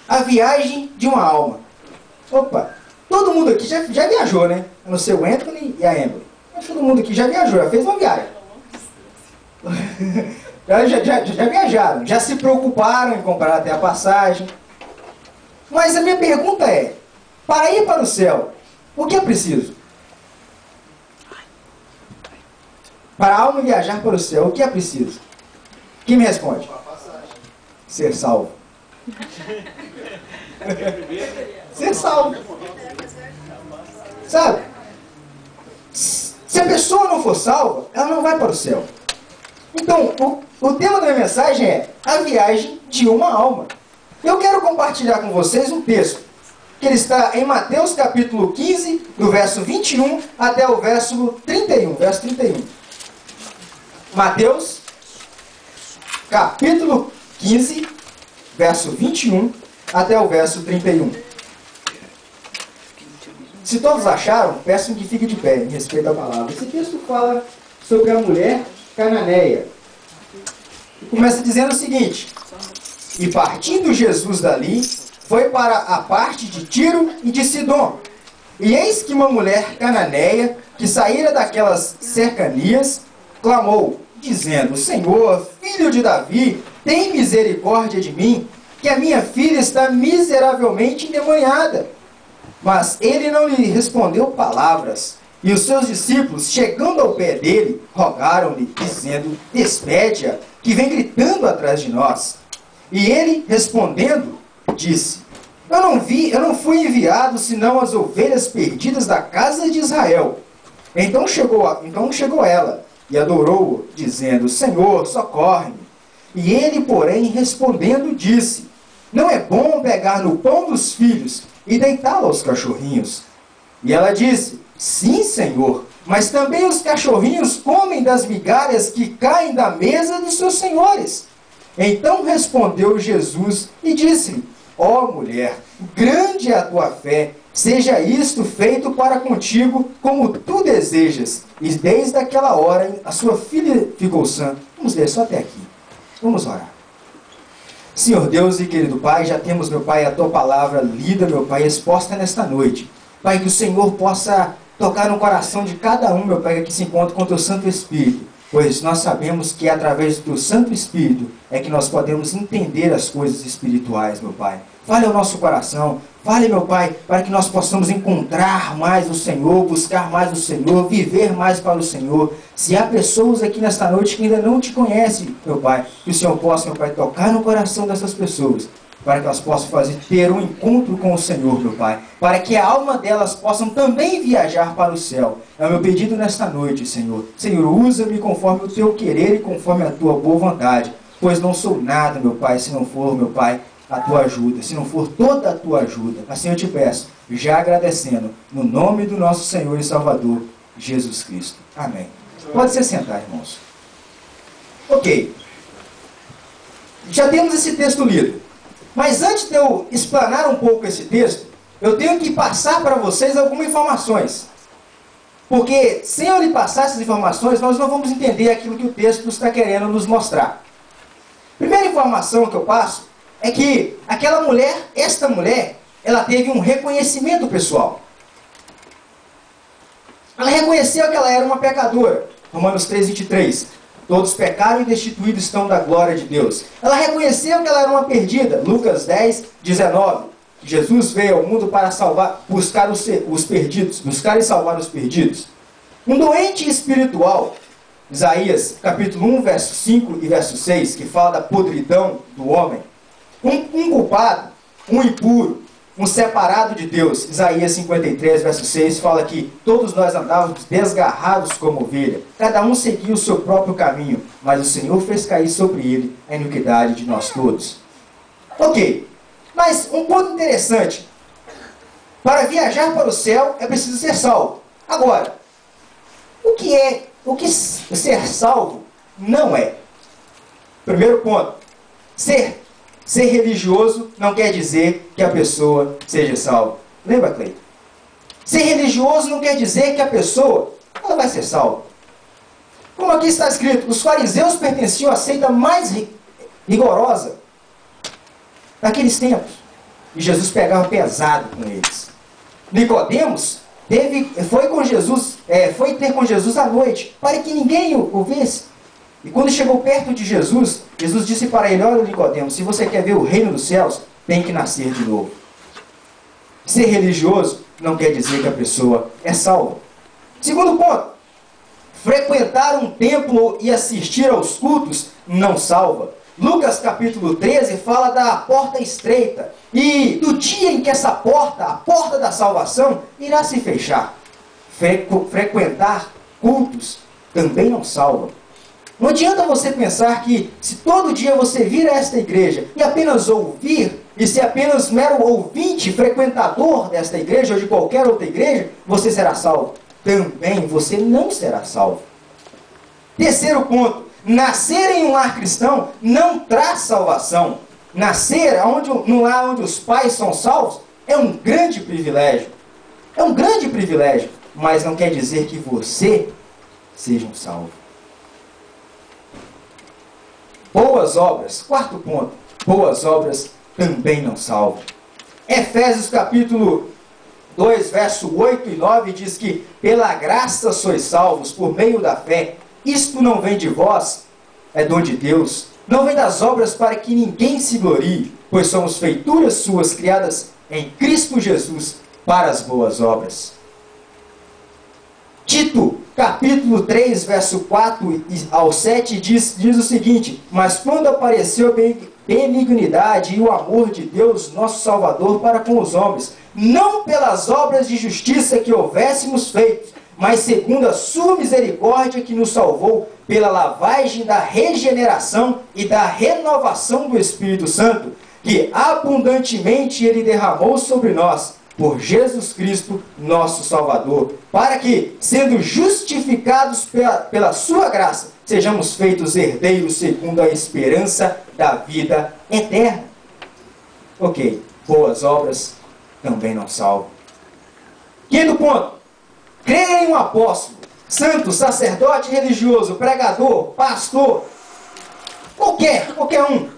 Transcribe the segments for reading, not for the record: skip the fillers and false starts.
A viagem de uma alma. Opa, todo mundo aqui já viajou, né? A não ser o Anthony e a Emily. Mas todo mundo aqui já viajou, já fez uma viagem. já viajaram, já se preocuparam em comprar até a passagem. Mas a minha pergunta é, para ir para o céu, o que é preciso? Para a alma viajar para o céu, o que é preciso? Quem me responde? Ser salvo. Ser salvo. Sabe? Se a pessoa não for salva, ela não vai para o céu. Então, o tema da minha mensagem é a viagem de uma alma. Eu quero compartilhar com vocês um texto, que ele está em Mateus capítulo 15, do verso 21 até o verso 31. Verso 31. Mateus capítulo 15, verso 21 até o verso 31. Se todos acharam, peço que fique de pé em respeito à palavra. Esse texto fala sobre a mulher cananeia. E começa dizendo o seguinte: e partindo Jesus dali, foi para a parte de Tiro e de Sidom. E eis que uma mulher cananeia, que saíra daquelas cercanias, clamou, dizendo: Senhor, filho de Davi, tem misericórdia de mim, que a minha filha está miseravelmente endemoniada. Mas ele não lhe respondeu palavras. E os seus discípulos, chegando ao pé dele, rogaram-lhe, dizendo: despede-a, que vem gritando atrás de nós. E ele, respondendo, disse: eu não fui enviado senão as ovelhas perdidas da casa de Israel. Então chegou ela e adorou-o, dizendo: Senhor, socorre-me. E ele, porém, respondendo, disse: não é bom pegar no pão dos filhos e deitá-lo aos cachorrinhos. E ela disse: sim, Senhor, mas também os cachorrinhos comem das migalhas que caem da mesa dos seus senhores. Então respondeu Jesus e disse-lhe: ó mulher, grande é a tua fé, seja isto feito para contigo como tu desejas. E desde aquela hora a sua filha ficou sã. Vamos ler só até aqui. Vamos orar. Senhor Deus e querido Pai, já temos, meu Pai, a Tua palavra lida, meu Pai, exposta nesta noite. Pai, que o Senhor possa tocar no coração de cada um, meu Pai, que se encontra com o Teu Santo Espírito. Pois nós sabemos que através do Teu Santo Espírito é que nós podemos entender as coisas espirituais, meu Pai. Fale ao nosso coração, fale, meu Pai, para que nós possamos encontrar mais o Senhor, buscar mais o Senhor, viver mais para o Senhor. Se há pessoas aqui nesta noite que ainda não te conhecem, meu Pai, que o Senhor possa, meu Pai, tocar no coração dessas pessoas, para que elas possam ter um encontro com o Senhor, meu Pai, para que a alma delas possam também viajar para o céu. É o meu pedido nesta noite, Senhor. Senhor, usa-me conforme o Teu querer e conforme a Tua boa vontade, pois não sou nada, meu Pai, se não for, meu Pai, a Tua ajuda, se não for toda a Tua ajuda. Assim eu te peço, já agradecendo, no nome do nosso Senhor e Salvador, Jesus Cristo. Amém. Pode se sentar, irmãos. Ok. Já temos esse texto lido. Mas antes de eu explanar um pouco esse texto, eu tenho que passar para vocês algumas informações. Porque sem eu lhe passar essas informações, nós não vamos entender aquilo que o texto está querendo nos mostrar. Primeira informação que eu passo é que esta mulher, ela teve um reconhecimento pessoal. Ela reconheceu que ela era uma pecadora. Romanos 3:23. Todos pecaram e destituídos estão da glória de Deus. Ela reconheceu que ela era uma perdida. Lucas 10:19. Jesus veio ao mundo para buscar os perdidos, buscar e salvar os perdidos. Um doente espiritual. Isaías capítulo 1, verso 5 e verso 6, que fala da podridão do homem. Um culpado, um impuro, um separado de Deus. Isaías 53, verso 6, fala que todos nós andávamos desgarrados como ovelha. Cada um seguia o seu próprio caminho, mas o Senhor fez cair sobre ele a iniquidade de nós todos. Ok, mas um ponto interessante. Para viajar para o céu é preciso ser salvo. Agora, o que ser salvo não é? Primeiro ponto, ser religioso não quer dizer que a pessoa seja salva. Lembra, Cleiton? Ser religioso não quer dizer que a pessoa ela vai ser salva. Como aqui está escrito, os fariseus pertenciam à seita mais rigorosa naqueles tempos. E Jesus pegava pesado com eles. Nicodemos foi ter com Jesus à noite, para que ninguém o visse. E quando chegou perto de Jesus, Jesus disse para ele: olha, Nicodemos, se você quer ver o reino dos céus, tem que nascer de novo. Ser religioso não quer dizer que a pessoa é salva. Segundo ponto, frequentar um templo e assistir aos cultos não salva. Lucas capítulo 13 fala da porta estreita e do dia em que essa porta, a porta da salvação, irá se fechar. Frequentar cultos também não salva. Não adianta você pensar que se todo dia você vir a esta igreja e apenas ouvir, e ser apenas mero ouvinte, frequentador desta igreja ou de qualquer outra igreja, você será salvo. Também você não será salvo. Terceiro ponto, nascer em um lar cristão não traz salvação. Nascer no lar onde os pais são salvos é um grande privilégio. É um grande privilégio, mas não quer dizer que você seja um salvo. Boas obras, quarto ponto, boas obras também não salvam. Efésios capítulo 2, verso 8 e 9 diz que pela graça sois salvos por meio da fé. Isto não vem de vós, é dom de Deus. Não vem das obras para que ninguém se glorie, pois somos feituras suas criadas em Cristo Jesus para as boas obras. Tito, capítulo 3, verso 4 ao 7 diz o seguinte: mas quando apareceu a benignidade e o amor de Deus, nosso Salvador, para com os homens, não pelas obras de justiça que houvéssemos feito, mas segundo a sua misericórdia que nos salvou pela lavagem da regeneração e da renovação do Espírito Santo, que abundantemente Ele derramou sobre nós, por Jesus Cristo, nosso Salvador, para que, sendo justificados pela sua graça, sejamos feitos herdeiros segundo a esperança da vida eterna. Ok, boas obras também não salvam. Quinto ponto, crer em um apóstolo, santo, sacerdote religioso, pregador, pastor, qualquer um,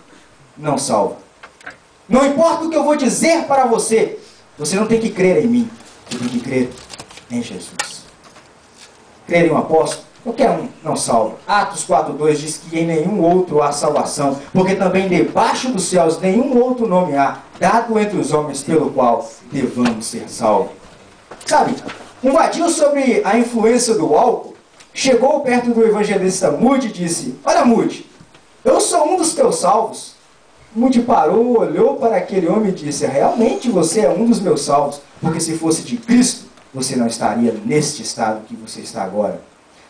não salva. Não importa o que eu vou dizer para você, você não tem que crer em mim, você tem que crer em Jesus. Crer em um apóstolo, qualquer um não salva. Atos 4:2 diz que em nenhum outro há salvação, porque também debaixo dos céus nenhum outro nome há, dado entre os homens pelo qual devamos ser salvos. Sabe, um vadio sobre a influência do álcool chegou perto do evangelista Moody e disse: olha, Moody, eu sou um dos teus salvos. Moody parou, olhou para aquele homem e disse: realmente você é um dos meus salvos, porque se fosse de Cristo, você não estaria neste estado que você está agora.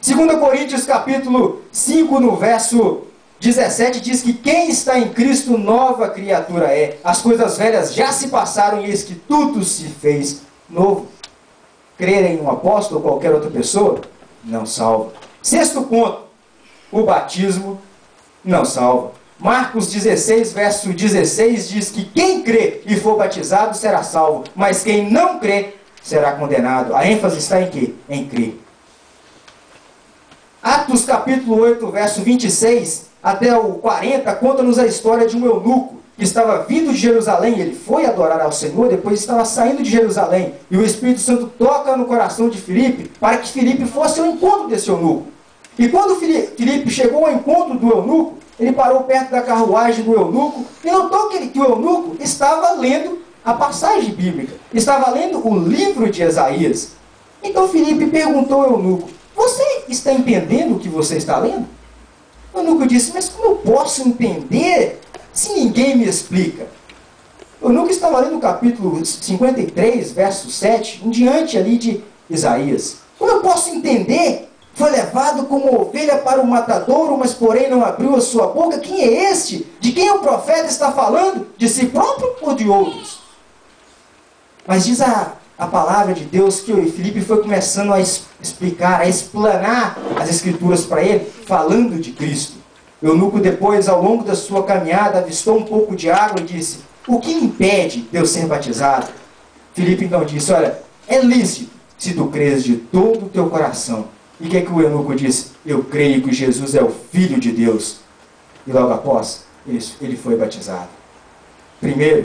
2 Coríntios capítulo 5, no verso 17, diz que quem está em Cristo, nova criatura é. As coisas velhas já se passaram e eis que tudo se fez novo. Crer em um apóstolo ou qualquer outra pessoa não salva. Sexto ponto, o batismo não salva. Marcos 16, verso 16 diz que quem crê e for batizado será salvo, mas quem não crê será condenado. A ênfase está em quê? Em crer. Atos capítulo 8, verso 26 até o 40, conta-nos a história de um eunuco que estava vindo de Jerusalém. Ele foi adorar ao Senhor, depois estava saindo de Jerusalém, e o Espírito Santo toca no coração de Filipe, para que Filipe fosse ao encontro desse eunuco. E quando Filipe chegou ao encontro do eunuco, ele parou perto da carruagem do eunuco e notou que o eunuco estava lendo a passagem bíblica, estava lendo o livro de Isaías. Então Filipe perguntou ao eunuco: você está entendendo o que você está lendo? O eunuco disse: mas como eu posso entender se ninguém me explica? O eunuco estava lendo o capítulo 53, verso 7, em diante ali de Isaías. Como eu posso entender? Foi levado como ovelha para o matadouro, mas porém não abriu a sua boca. Quem é este? De quem o profeta está falando? De si próprio ou de outros? Mas diz a palavra de Deus que o Filipe foi começando a explicar, a explanar as escrituras para ele, falando de Cristo. O eunuco depois, ao longo da sua caminhada, avistou um pouco de água e disse: o que impede de eu ser batizado? Filipe então disse: olha, é lícito se tu crês de todo o teu coração. E o que é que o eunuco disse? Eu creio que Jesus é o Filho de Deus. E logo após, ele foi batizado. primeiro.